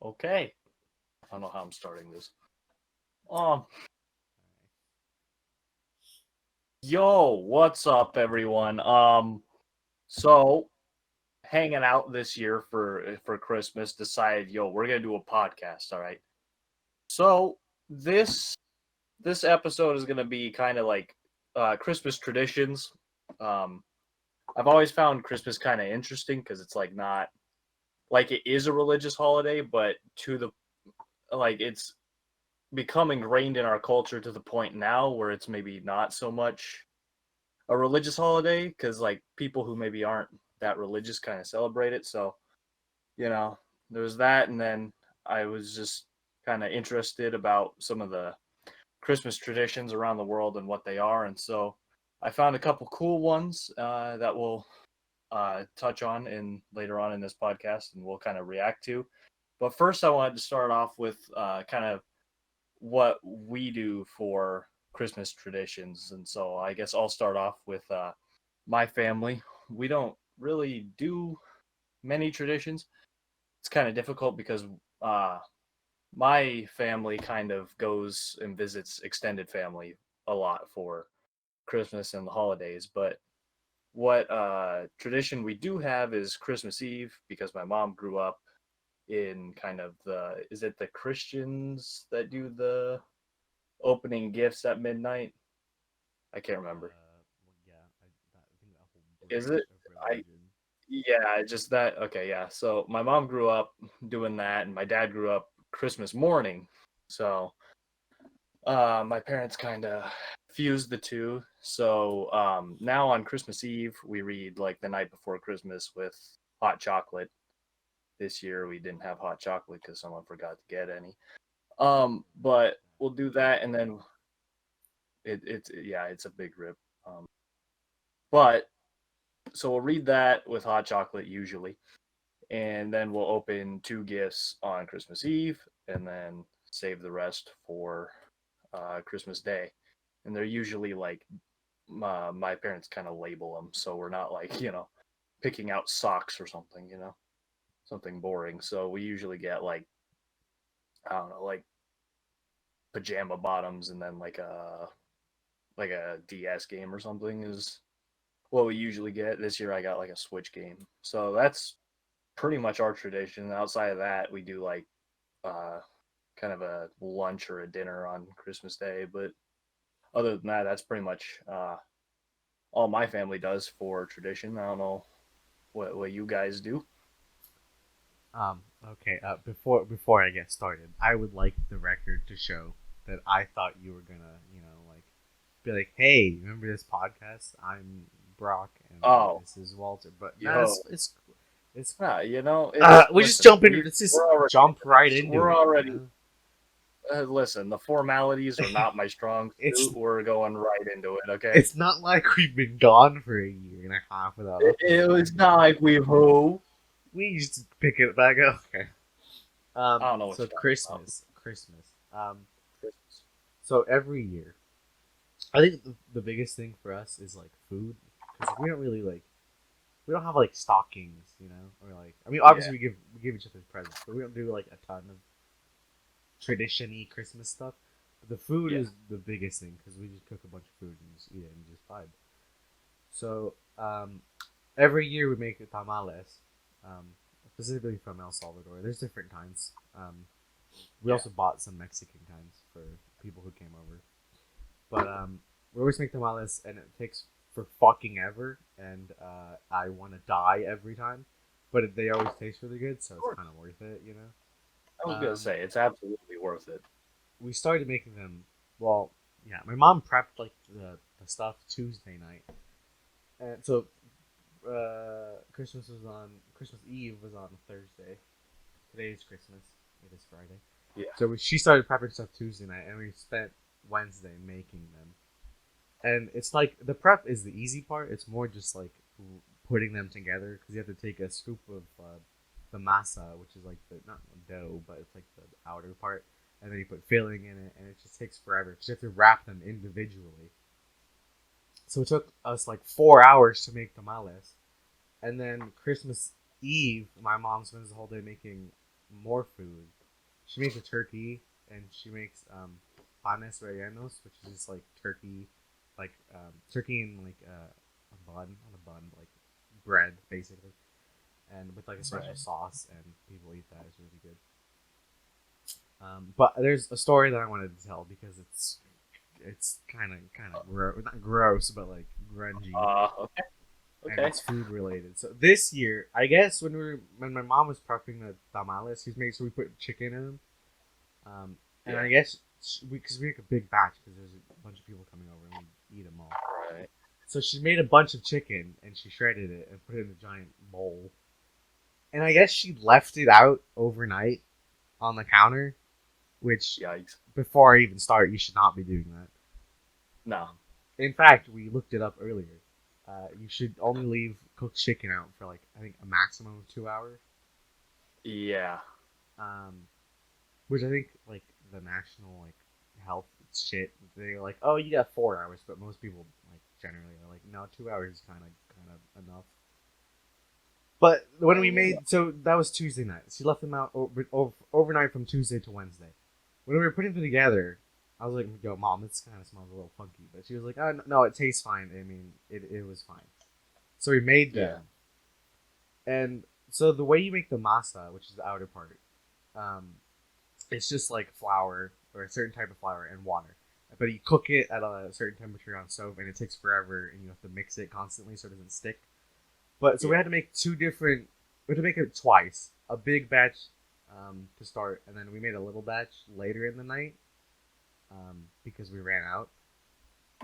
Okay. I don't know how I'm starting this. Um, yo, what's up, everyone? So hanging out this year for Christmas, decided, we're gonna do a podcast. All right. So this this episode is gonna be kind of like Christmas traditions. Um, I've always found Christmas kind of interesting because it's like not like it is a religious holiday, but to the like it's become ingrained in our culture to the point now where it's maybe not so much a religious holiday because like people who maybe aren't that religious kind of celebrate it. So there's that, and then I was just kind of interested about some of the Christmas traditions around the world and what they are, and so I found a couple cool ones that we'll touch on in later on in this podcast, and we'll kind of react to. But first, I wanted to start off with kind of what we do for Christmas traditions. And so I guess I'll start off with my family. We don't really do many traditions. It's kind of difficult because uh, my family kind of goes and visits extended family a lot for Christmas and the holidays. But what tradition we do have is Christmas Eve because my mom grew up in kind of is it the Christians that do the opening gifts at midnight? I can't remember. Well, yeah, I think that whole Is branch it? of I religion. Yeah, just that. Okay, yeah. So my mom grew up doing that, and my dad grew up Christmas morning. So my parents kind of fused the two. So now on Christmas Eve, we read like the night before Christmas with hot chocolate. This year we didn't have hot chocolate because someone forgot to get any. But we'll do Big that, and rip. then it's yeah, it's a big rip. But so we'll read that with hot chocolate usually, and then we'll open two gifts on Christmas Eve, and then save the rest for Christmas Day. And they're usually like my parents kind of label them, so we're not like picking out socks or something, something boring. So we usually get like I don't know, like pajama bottoms, and then like a DS game or something is what we usually get. This year I got like a Switch game, so that's pretty much our tradition. Outside of that, we do like uh, kind of a lunch or a dinner on Christmas Day. But other than that, that's pretty much all my family does for tradition. I don't know what you guys do. Okay. Before I get started, I would like the record to show that I thought you were gonna, like, be like, "Hey, remember this podcast? I'm Brock, and Oh, this is Walter." But no, yo, it's. it's We just listen. jump into this. Just We're already jump into right this. into We're it. You already know. listen. The formalities are not my strong it's suit. We're going right into it. Okay. it's not like we've been gone for a year and a half without It uploading. was not like we who. We just pick it back up. Okay. I don't know what So you're talking about. Christmas. Christmas. So every year, I think the biggest thing for us is like food, because we don't really like we don't have like stockings, or like, I mean, Yeah. obviously we give each other presents, but we don't do like a ton of tradition-y Christmas stuff. But the food Yeah. is the biggest thing because we just cook a bunch of food and just eat it and just vibe. So every year we make tamales, um, specifically from El Salvador. There's different kinds. We Yeah. also bought some Mexican kinds for people who came over. But we always make tamales, and it takes for fucking ever, and I want to die every time. But they always taste really good, so Of it's course. kind of worth it, I was gonna say it's absolutely worth it. We started making them. Well, yeah, my mom prepped like the stuff Tuesday night, and so Christmas Eve was on Thursday. Today is Christmas. It is Friday. Yeah. So she started prepping stuff Tuesday night, and we spent Wednesday making them. And it's like the prep is the easy part. It's more just like putting them together because you have to take a scoop of the masa, which is like the not dough, but it's like the outer part, and then you put filling in it, and it just takes forever because you have to wrap them individually. So it took us like 4 hours to make tamales, and then Christmas Eve, my mom spends the whole day making more food. She makes a turkey, and she makes panes rellenos, which is just like turkey, turkey in like a bun, not a bun, like bread basically, and with like a special Right. sauce, and people eat that. It's really good. But there's a story that I wanted to tell because it's kind of not gross, but like grungy, Okay. and Okay. it's food related. So this year, I guess when my mom was prepping the tamales, so we put chicken in them. And Yeah. I guess because we make a big batch because there's a bunch of people coming over and we eat them all. Right. So she made a bunch of chicken and she shredded it and put it in a giant bowl. And I guess she left it out overnight on the counter, which Yikes. before I even start, you should not be doing that. No. In fact, we looked it up earlier. You should only leave cooked chicken out for like I think a maximum of 2 hours. Yeah. Um, which I think like the national like health shit, they're like, oh, you got 4 hours, but most people like generally are like, no, 2 hours is kind of enough. But when we Yeah. made, so that was Tuesday night. She left them out overnight from Tuesday to Wednesday. When we were putting them together, I was like, yo, mom, this kind of smells a little funky. But she was like, oh, no, it tastes fine. I mean, it was fine. So we made Yeah. them. And so the way you make the masa, which is the outer part, um, it's just like flour or a certain type of flour and water. But you cook it at a certain temperature on stove, and it takes forever, and you have to mix it constantly so it doesn't stick. But so we Yeah. had to make two different. We had to make it twice. A big batch to start, and then we made a little batch later in the night because we ran out,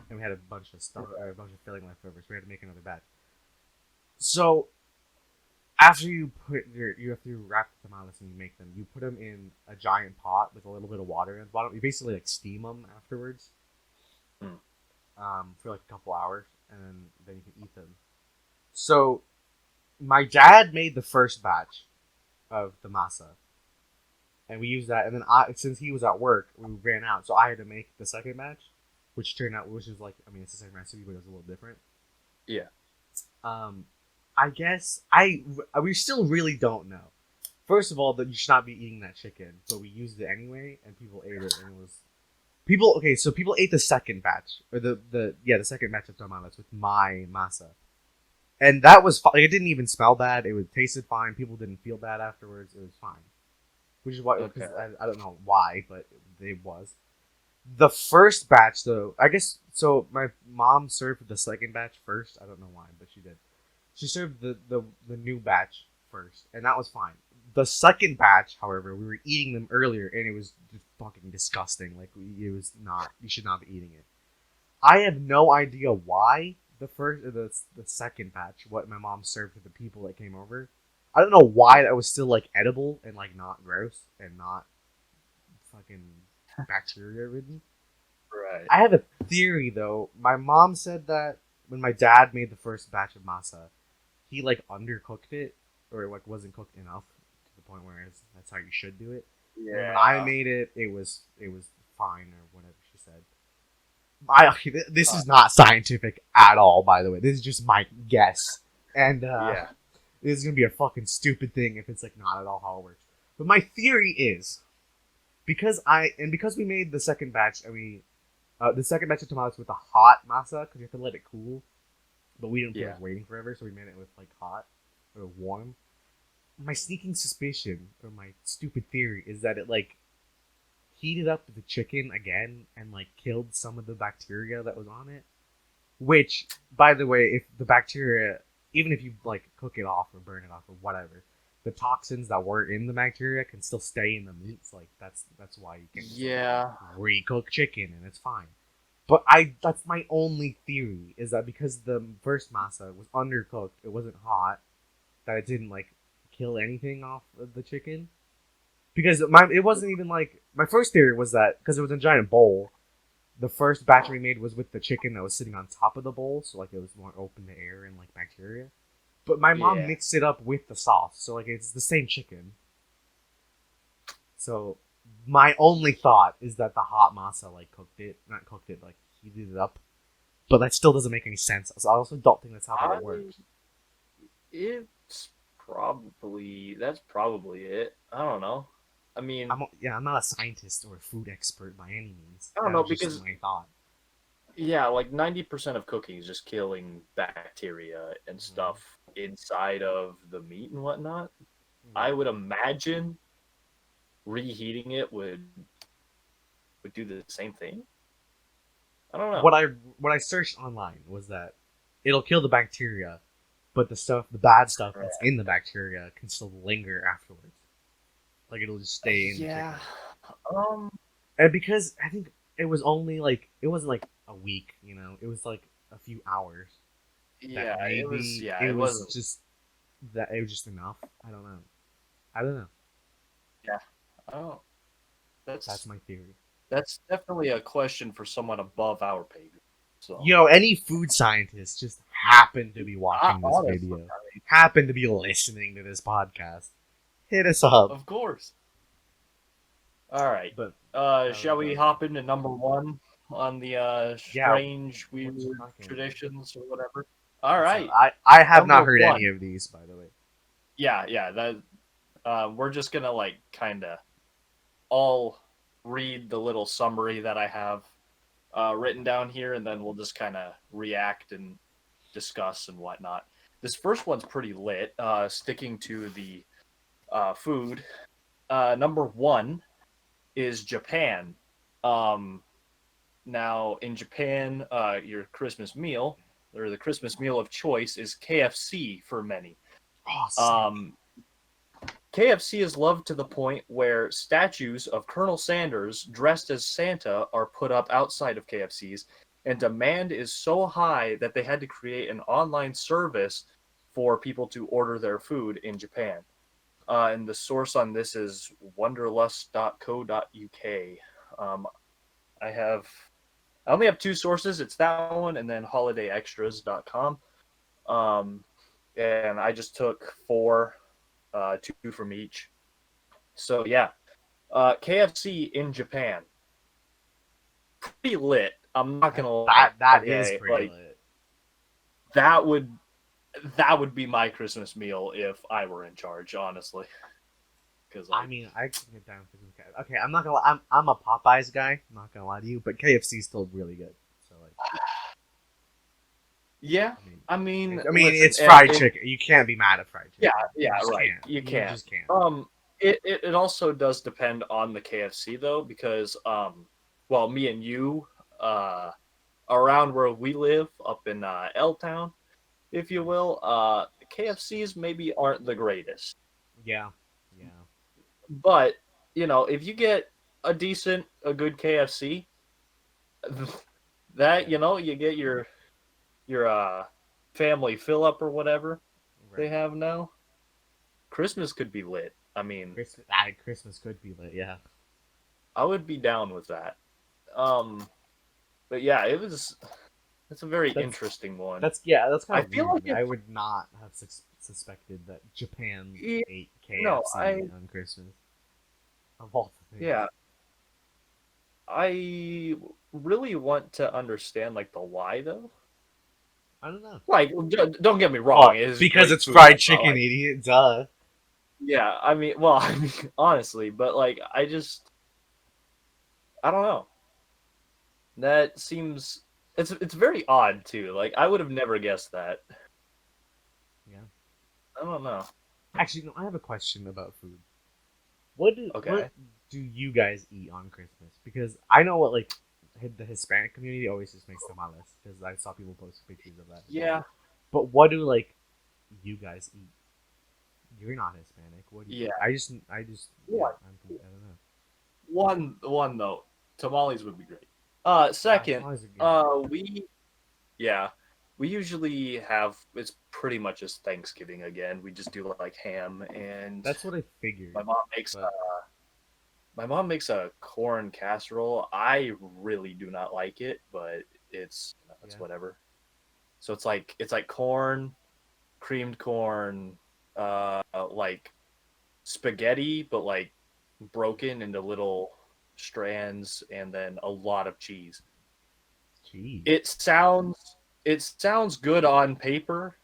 and we had a bunch of stuff, or a bunch of filling left over, so we had to make another batch. So after you have to wrap the tamales and you make them. You put them in a giant pot with a little bit of water in the bottom. You basically like steam them afterwards, Hmm. for like a couple hours, and then you can eat them. So my dad made the first batch of the masa, and we used that. And then since he was at work, we ran out, so I had to make the second batch, which is like, I mean, it's the same recipe, but it was a little different. Yeah. Um, I guess we still really don't know. First of all, that you should not be eating that chicken, but we used it anyway, and people ate it, and it was people. Okay, so people ate the second batch, or the second batch of tamales with my masa, and that was like, it didn't even smell bad. It was tasted fine. People didn't feel bad afterwards. It was fine, which is why Okay. because I don't know why, but it was. The first batch, though, I guess so. My mom served the second batch first. I don't know why, but she did. She served the new batch first, and that was fine. The second batch, however, we were eating them earlier, and it was just fucking disgusting. Like it was not. You should not be eating it. I have no idea why the second batch, what my mom served to the people that came over. I don't know why that was still like edible and like not gross and not fucking bacteria ridden. Right. I have a theory though. My mom said that when my dad made the first batch of masa, he like undercooked it or it like wasn't cooked enough to the point where that's how you should do it. And then when I Yeah. made it, it was fine or whatever she said. This Uh, is not scientific at all, by the way. This is just my guess, and yeah. this is gonna be a fucking stupid thing if it's like not at all how it works. But my theory is because we made the second batch and the second batch of tomatoes with the hot masa because you have to let it cool, but we didn't feel Yeah. like waiting forever, so we made it with like hot or warm. My sneaking suspicion or my stupid theory is that it like heated up the chicken again and like killed some of the bacteria that was on it. Which, by the way, if the bacteria, even if you like cook it off or burn it off or whatever, the toxins that were in the bacteria can still stay in the meats. Like that's why you can just like Yeah. recook chicken and it's fine. But that's my only theory is that because the first masa was undercooked, it wasn't hot, that it didn't like kill anything off of the chicken. Because it wasn't even like my first theory was that because it was a giant bowl, the first batch we made was with the chicken that was sitting on top of the bowl, so like it was more open to air and like bacteria. But my mom Yeah. mixed it up with the sauce, so like it's the same chicken. So my only thought is that the hot masa like not cooked it, like heated it up. But that still doesn't make any sense. So I also don't think that's how I, that works. it's probably it. I don't know. I mean, I'm not a scientist or a food expert by any means. I don't That know was just because my thought. yeah, like 90% of cooking is just killing bacteria and Hmm. stuff inside of the meat and whatnot. I Right. would imagine reheating it would do the same thing. I don't know. What I what I searched online was that it'll kill the bacteria, but the bad stuff that's in the bacteria can still linger afterwards. Like it'll just stay in the Yeah. chicken. Um. And because I think it was only like it wasn't like a week, it was like a few hours. Yeah. That It was. maybe Yeah. it It was wasn't. just that it was just enough. I don't know. I don't know. Yeah. Oh, That's that's my theory. that's definitely a question for someone above our pay grade. So, Any food scientists just happen to be watching this honestly, video, happen to be listening to this podcast, hit us up. of course. All right. But Shall we hop into number one on the yeah, strange, weird what's talking about? traditions or whatever? All What's up? right. I have Number not heard one. any of these, by the way. Yeah, yeah. That we're just gonna like kind of all read the little summary that I have written down here, and then we'll just kind of react and discuss and whatnot. This first one's pretty lit. Sticking to the food. Number one is Japan. Um, Now in Japan, your Christmas meal or the Christmas meal of choice is KFC for many. Oh, sick. Um, KFC is loved to the point where statues of Colonel Sanders dressed as Santa are put up outside of KFC's, and demand is so high that they had to create an online service for people to order their food in Japan. And the source on this is wonderlust.co.uk. Um, I have I only have two sources. It's that one and then holidayextras.com. Um, and I just took four, two from each. So yeah, KFC in Japan, pretty lit. I'm not That gonna lie. that that is Okay, pretty like lit. that would that would be my Christmas meal if I were in charge, honestly. Because I like, mean, I can get down for some KFC. Okay, I'm not gonna. I'm a Popeyes guy. I'm not gonna lie to you, but KFC is still really good. So like, yeah, I mean, I mean, listen, it's fried chicken. You can't be mad at fried yeah, chicken. You yeah, just right. can't. You You can't. just can't. It also does depend on the KFC though, because well, me and you, around where we live, up in L Town, if you will, KFCs maybe aren't the greatest. Yeah, yeah, But if you get a good KFC, that yeah. you get your family fill up or whatever they Right. have now. Christmas could be lit. I mean, Christmas could be lit. Yeah. I would be down with that. Um, but yeah, it's a very That's interesting one. that's kind I of feel weird like to me. I it's would not have suspected that Japan yeah, ate no, KFC on Christmas of all the things. yeah, I really want to understand like the why though. I don't know. Like, don't get me wrong, Well, it is because great it's food. fried But chicken, like, idiot. Duh. yeah, I mean, well, I mean, honestly, but like, I don't know. That seems it's very odd too. Like, I would have never guessed that. Yeah. I don't know. Actually, no. I have a question about food. What Okay. do you guys eat on Christmas? Because I know what like the Hispanic community always just makes tamales because I saw people post pictures of that as well. Yeah. But what do like you guys eat? You're not Hispanic. What do you? Yeah. Yeah. One. I don't know. One though. Tamales would be great. Second, Tamales are good. we yeah, we usually have it's pretty much just Thanksgiving again. We just do like ham and That's what I figured. my mom makes But my mom makes a corn casserole. I really do not like it, but it's yeah, whatever. So it's like corn, creamed corn, like spaghetti, but like broken into little strands, and then a lot of cheese. cheese. It sounds good on paper,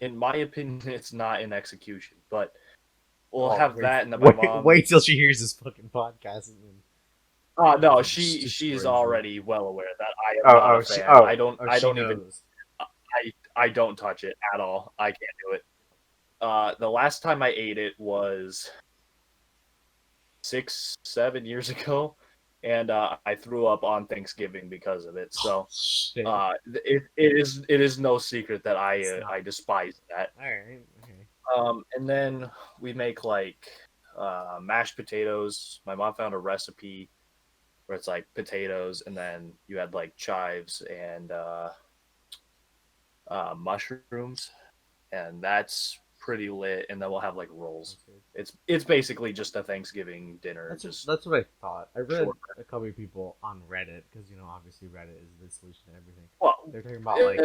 In my opinion, it's not in execution, but we'll Well, have that, and then my mom. wait till she hears this fucking podcast and then No, fucking she's destroys you. already well aware that I am not a fan. I She don't even knows. I don't touch it at all. I can't do it. The last time I ate it was 6, 7 years ago, and I threw up on Thanksgiving because of it. So Shit. it is no secret that It's I not. despise that. All right. Okay. And then we make like mashed potatoes. My mom found a recipe where it's like potatoes, and then you had like chives and mushrooms, and that's pretty lit. And then we'll have like rolls. That's good. It's basically just a Thanksgiving dinner, just That's what I thought. I read short. a couple of people on Reddit because obviously Reddit is the solution to everything. Well, They're talking about like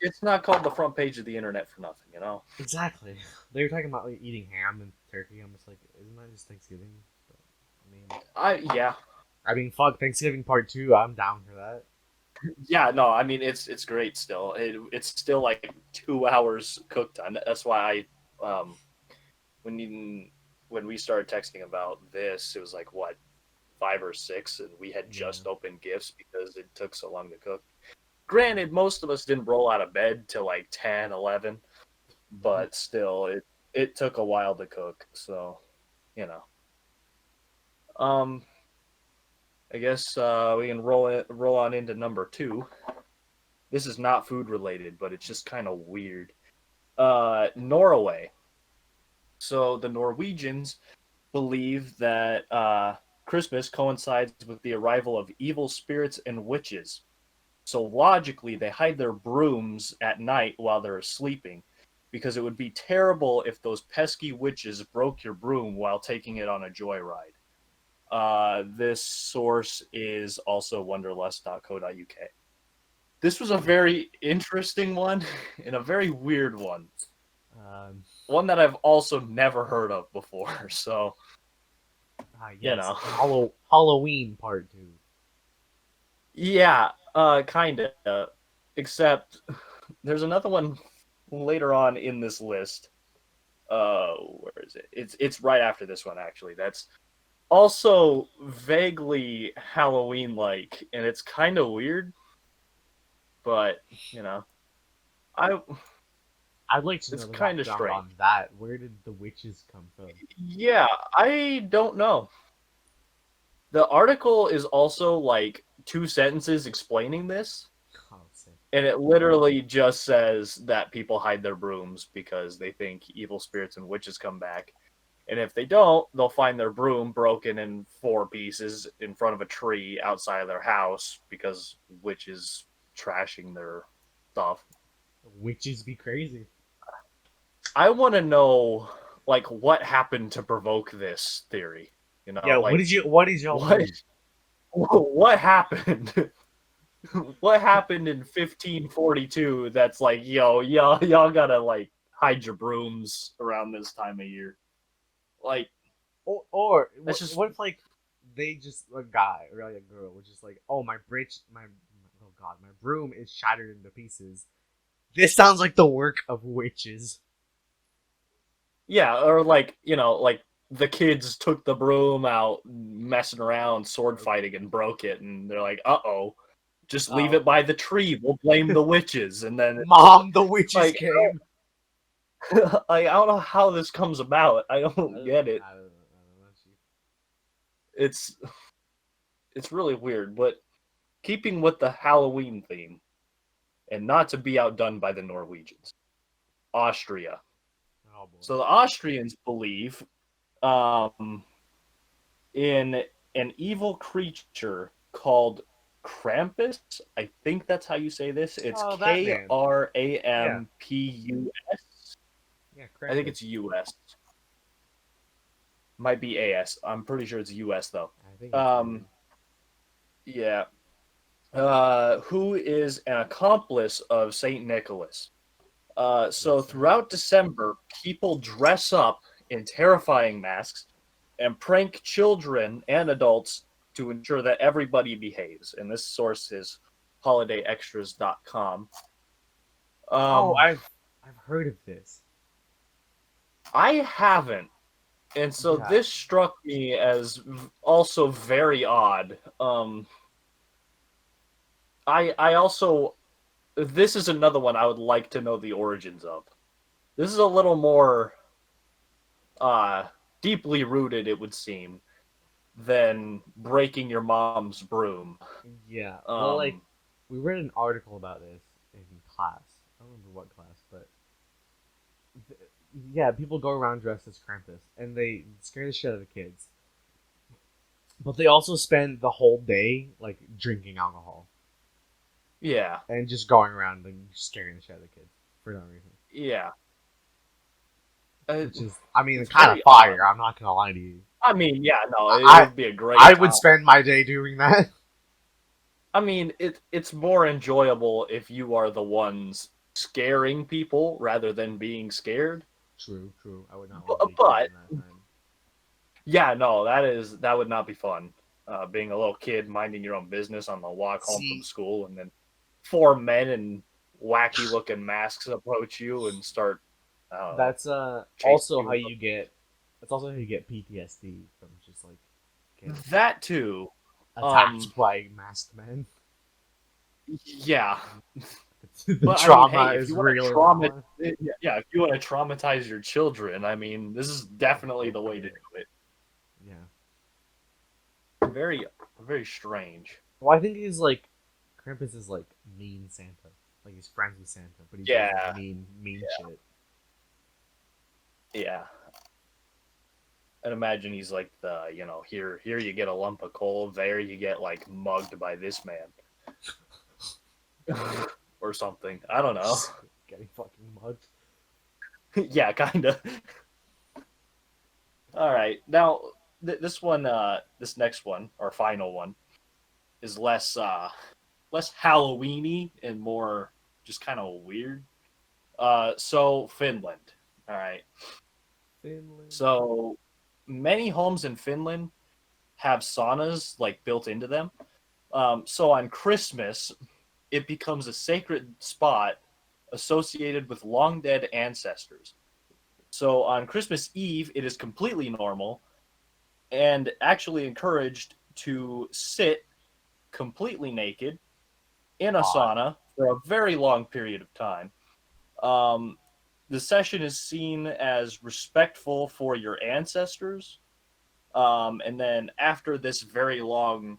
it's not called the front page of the internet for nothing, you know. exactly. They were talking about like eating ham and turkey. I'm just like, isn't that just Thanksgiving? But, I yeah I mean, fuck Thanksgiving part two. I'm down for that. yeah no. I mean, it's great still. It's still like 2 hours cook time. That's why when you, when we started texting about this, it was like what 5 or 6, and we had Yeah. just opened gifts because it took so long to cook. Granted, most of us didn't roll out of bed till like 10, 11, but still, it took a while to cook. So, you know, um, I guess we can roll on into number two. This is not food related, but it's just kind of weird. Norway. So the Norwegians believe that Christmas coincides with the arrival of evil spirits and witches. So logically, they hide their brooms at night while they're sleeping, because it would be terrible if those pesky witches broke your broom while taking it on a joyride. This source is also wonderlust.co.uk. This was a very interesting one and a very weird one. Um. One that I've also never heard of before. So, you Yes. know. Halloween part two. Yeah, kind of. Except there's another one later on in this list. Where is it? It's right after this one actually. That's also vaguely Halloween like, and it's kind of weird, but you know, I I'd like to know it's the kind of background strange. on that. Where did the witches come from? Yeah, I don't know. The article is also like 2 sentences explaining this, Oh, sick. and it literally just says that people hide their brooms because they think evil spirits and witches come back. And if they don't, they'll find their broom broken in 4 pieces in front of a tree outside of their house because witches trashing their stuff. Witches be crazy. I want to know like what happened to provoke this theory. You know, Yeah. like What did y'all what do? what happened? What happened in 1542 that's like, yo, y'all gotta like hide your brooms around this time of year. Like Or that's just what if like they just a guy or like a girl was just like, oh my oh god, my broom is shattered into pieces. This sounds like the work of witches. yeah, or like, like the kids took the broom out messing around, sword fighting, and broke it, and they're like, "Uh-oh, just leave Oh, it by the tree. We'll blame the witches." And then mom, the witches like, came. I don't know how this comes about. I don't get it. I don't know. It's it's really weird, but keeping with the Halloween theme, and not to be outdone by the Norwegians, Austria. Oh boy. So the Austrians believe um, in an evil creature called Krampus. I think that's how you say this. It's Oh, that man. Yeah, Krampuss. yeah, I think Krampus. it's US. Might be AS. I'm pretty sure it's US though. I think it's Um, German. yeah. Who is an accomplice of Saint Nicholas? So Makes sense. throughout December, people dress up in terrifying masks and prank children and adults to ensure that everybody behaves. And this source is holidayextras.com. Oh, Um, I've heard of this. I haven't, and so Yeah. this struck me as also very odd. I also this is another one I would like to know the origins of. This is a little more uh deeply rooted, it would seem, than breaking your mom's broom. Yeah. Well, like Um, we read an article about this in class. I don't remember what class, but th- yeah, people go around dressed as Krampus and they scare the shit out of the kids. But they also spend the whole day like drinking alcohol yeah, and just going around and scaring the shit out of the kids for no reason. yeah. Which is, I mean, It's kind of very odd. fire. I'm not gonna lie to you. I mean, yeah, no, it I would be a great I would time. spend my day doing that. I mean, it's more enjoyable if you are the ones scaring people rather than being scared. True, true. I would not want to But, be a kid but in that time. yeah, no, that would not be fun. Being a little kid minding your own business on the walk home from See, school, and then four men in wacky looking masks approach you and start, I don't know, that's chasing also how you. you get. That's also how you get PTSD from just like getting That too. Um, attacked by masked men. yeah, The but I mean, hey, trauma if is you want to real in that trauma, one. yeah, if you want to traumatize your children, I mean, this is definitely Go the way for to it. do it. Yeah. Very, very strange. Well, I think he's like Krampus is like mean Santa. Like he's friends with Santa, but he does like Yeah, mean shit. yeah. And imagine he's like the, here you get a lump of coal, there you get like mugged by this man or something. I don't know. Just getting fucking mugged. Yeah, kind of. All right. Now this one this next one, our final one, is less Halloweeny and more just kind of weird. So Finland. All right. Finland. So many homes in Finland have saunas like built into them. So on Christmas, it becomes a sacred spot associated with long dead ancestors. So on Christmas Eve, it is completely normal and actually encouraged to sit completely naked in a Odd. sauna for a very long period of time. Um, the session is seen as respectful for your ancestors. And then after this very long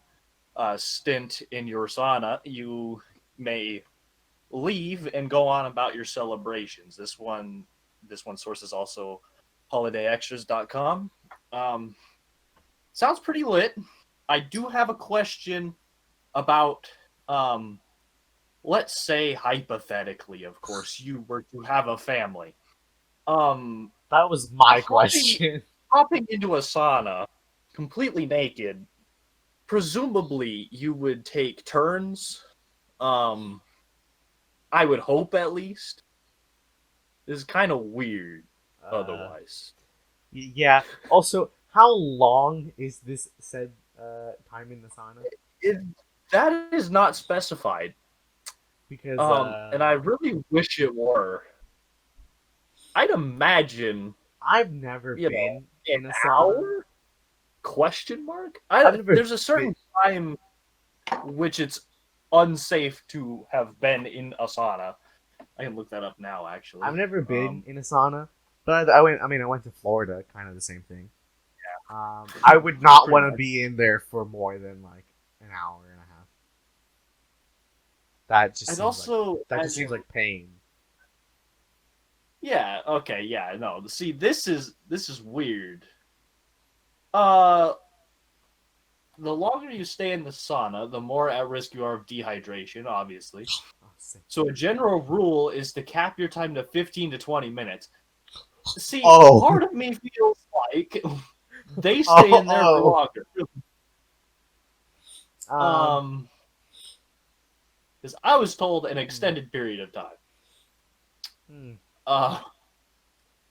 stint in your sauna, you may leave and go on about your celebrations. This one source is also holidayextras.com. Um, sounds pretty lit. I do have a question about let's say hypothetically, of course, you were to have a family. Um That was my hopping question. hopping into a sauna completely naked, presumably you would take turns. Um I would hope at least. This is kind of weird Uh, otherwise. yeah. Also, how long is this said time in the sauna? It that is not specified. Because And I really wish it were. I'd imagine, I've never you know, been an in a sauna. hour? Question mark? I've I never There's a been. certain time which it's unsafe to have been in a sauna. I can look that up now, I've actually. never been in a sauna, but I went. I mean, I went to Florida, kind of the same thing. I would not Pretty want to much. be in there for more than like an hour and a half. That just I'd seems like also that just seems imagine, like pain. yeah, okay, yeah, no. See, this is weird. Uh, the longer you stay in the sauna, the more at risk you are of dehydration, obviously. Oh, sick. So a general rule is to cap your time to 15 to 20 minutes. See, part Oh, of me feels like they stay in there for oh, longer. oh. Um, because I was told an Hmm. extended period of time. Hmm. Uh,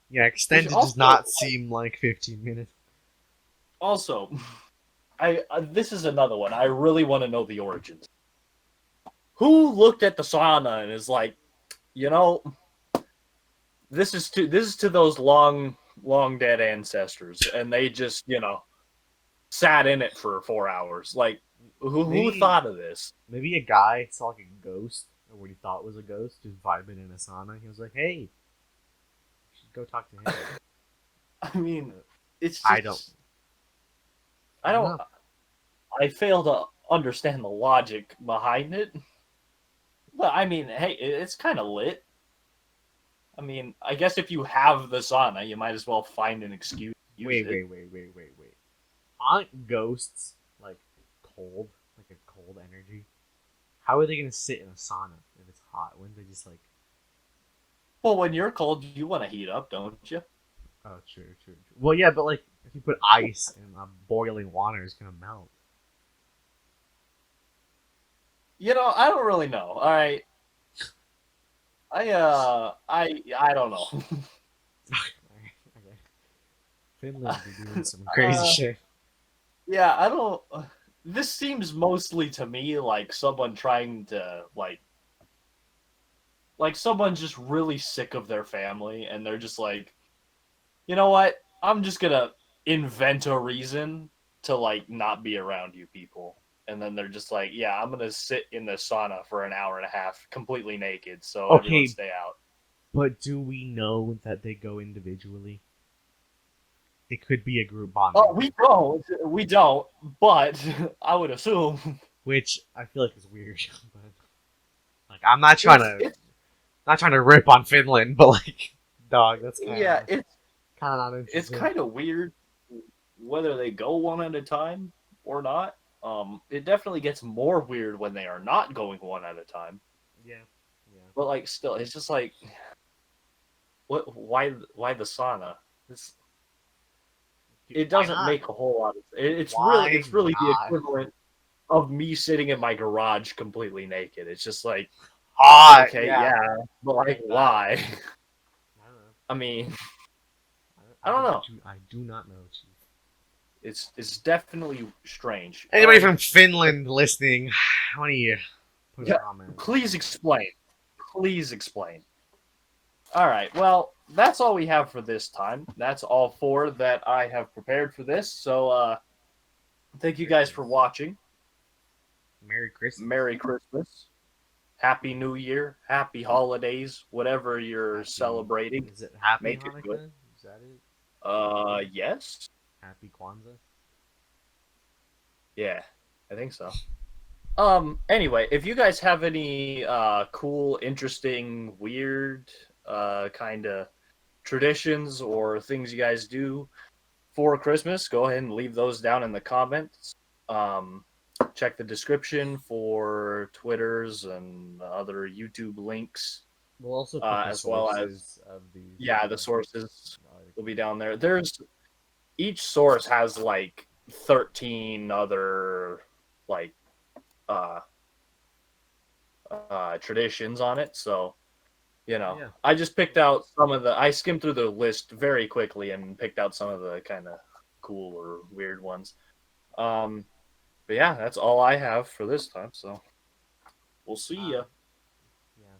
Yeah, which extended does also, not seem like 15 minutes. also, I this is another one. I really want to know the origins. Who looked at the sauna and is like, you know, this is to those long dead ancestors, and they just sat in it for 4 hours. Like, who Maybe thought of this? maybe a guy saw like a ghost or what he thought was a ghost just vibing in a sauna. He was like, "Hey, you should go talk to him." I mean, Uh, it's I don't. just I I don't don't know. I fail to understand the logic behind it. But I mean, hey, it's kind of lit. I mean, I guess if you have the sauna, you might as well find an excuse to use Wait, it. wait, wait, wait, wait, wait. Aren't ghosts like cold, like a cold energy? How are they gonna sit in a sauna if it's hot? Wouldn't they just like? Well, when you're cold, you want to heat up, don't you? Oh, true, true, true. Well, yeah, but like if you put ice in boiling water, it's gonna melt. I don't really know. All right, I don't know. Okay. Finland be doing some crazy uh, shit. yeah, I don't. This seems mostly to me like someone trying to like someone just really sick of their family, and they're just like, you know what? I'm just gonna invent a reason to like not be around you people. And then they're just like, yeah, I'm gonna sit in the sauna for an hour and a half completely naked, so everyone Okay, stay out. but do we know that they go individually? It could be a group bonding Oh, thing, we don't, but I would assume which I feel like is weird. But like, I'm not trying it's to it's not trying to rip on Finland, but like, dog, that's yeah, kind of not it's interesting. kind of weird whether they go one at a time or not. It definitely gets more weird when they are not going one at a time. Yeah, yeah. But like, still, it's just like, what? Why the sauna? It's, it Why doesn't not? make a whole lot of. It's really Why it's really the not? equivalent of me sitting in my garage completely naked. It's just like, Hot. okay, Yeah, yeah, but I like, get that. why? I don't know. I mean, I I don't know. do not know, Chief. It's definitely strange. All Anybody right, from Finland listening? Why don't you put a yeah. comment? Please explain. Please explain. All right. Well, that's all we have for this time. That's all four that I have prepared for this. So, thank you guys for Christmas. watching. Merry Christmas. Merry Christmas. Happy New Year. Happy holidays. Whatever you're Happy. celebrating, Is it Happy make it good. Hanukkah? Is that it? Yes. Happy Kwanzaa? Yeah, I think so. Anyway, if you guys have any cool, interesting, weird kind of traditions or things you guys do for Christmas, go ahead and leave those down in the comments. Um, check the description for Twitters and other YouTube links, We'll also put the as well as sources of these yeah, the sources will be articles. down there. There's each source has like 13 other like uh traditions on it, so Yeah. I just picked out some of the. I skimmed through the list very quickly and picked out some of the kind of cool or weird ones. Um, but yeah, that's all I have for this time. So we'll see Uh, ya. yeah.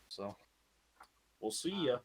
So we'll see Uh, ya.